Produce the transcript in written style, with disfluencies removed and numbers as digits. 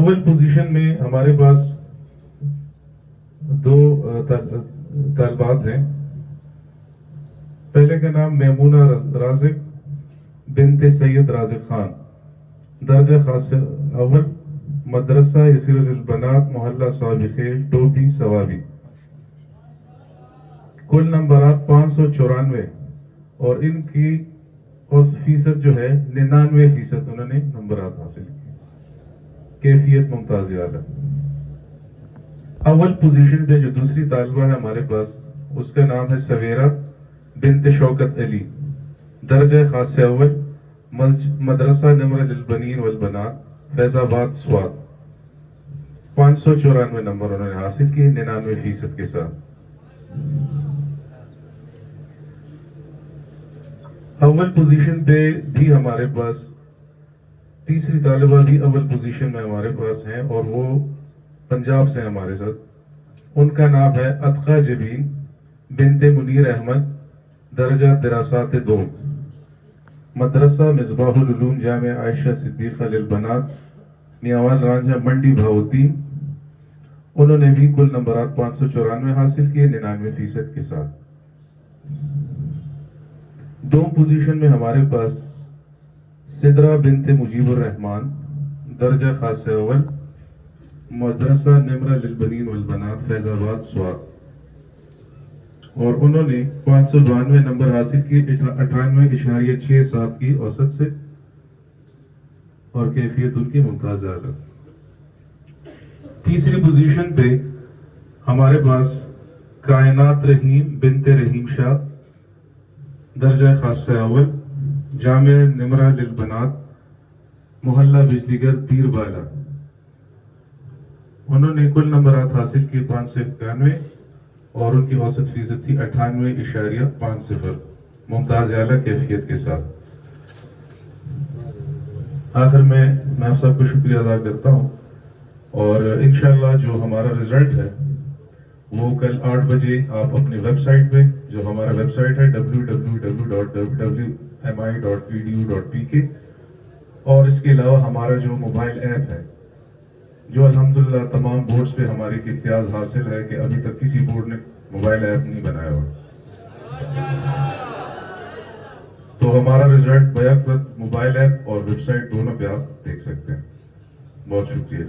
اول پوزیشن میں ہمارے پاس دو طالبات ہیں. پہلے کا نام میمونہ رازق بنت سید رازق خان, درجہ خاص اول, مدرسہ یسیر للبنات, محلہ صابخیل, ٹوپی ثوابی. کل نمبرات 594 اور ان کی فیصد جو ہے 99% انہوں نے نمبرات حاصل کی. کیفیت ممتاز اعلیٰ. اول پوزیشن پہ جو دوسری طالبہ ہے ہمارے پاس, اس کا نام ہے سویرہ بنت شوکت علی, درجہ خاص اول, مدرسہ نمرہ للبنین والبنات, فیض آباد سوات. 594 نمبر انہوں نے حاصل کیے 99% کے ساتھ. اول پوزیشن پہ بھی ہمارے پاس تیسری طالبہ بھی اول پوزیشن میں ہمارے پاس ہیں, اور وہ پنجاب سے ہمارے ساتھ. ان کا نام ہے اتقا جبین بنت منیر احمد, درجہ دراسات 2, مدرسہ مصباح العلوم جامع عائشہ صدیقہ للبنات, نیاوال رانجھا, منڈی بھاؤتی. انہوں نے بھی کل نمبرات 594 حاصل کیے 99% کے ساتھ. دو پوزیشن میں ہمارے پاس سدرہ بنت مجیب الرحمان, درجہ خاص اول, مدرسہ نمرہ للبنین والبنات, فیض آباد سوات. اور انہوں نے 592 نمبر حاصل کیے 98.67 کی اوسط سے, اور کیفیت ان کی ممتاز اعلیٰ. تیسری پوزیشن پہ ہمارے پاس کائنات رحیم بنت رحیم شاہ, درجہ خاص اول, جامع نمرہ للبنات, محلہ بجلی گر, پیر بالا. انہوں نے کل نمبرات حاصل کیے 591, اور ان کی اوسط فیصد تھی 98.50, ممتاز اعلیٰ کیفیت کے ساتھ. آخر میں آپ سب کو شکریہ ادا کرتا ہوں, اور انشاءاللہ جو ہمارا رزلٹ ہے وہ کل 8 بجے آپ اپنی ویب سائٹ پہ, جو ہمارا ویب سائٹ ہے www.mi.edu.pk, اور اس کے علاوہ ہمارا جو موبائل ایپ ہے, جو الحمدللہ تمام بورڈز پہ ہماری امتیاز حاصل ہے کہ ابھی تک کسی بورڈ نے موبائل ایپ نہیں بنایا ہوا, تو ہمارا رزلٹ بیک وقت موبائل ایپ اور ویب سائٹ دونوں پہ آپ دیکھ سکتے ہیں. بہت شکریہ.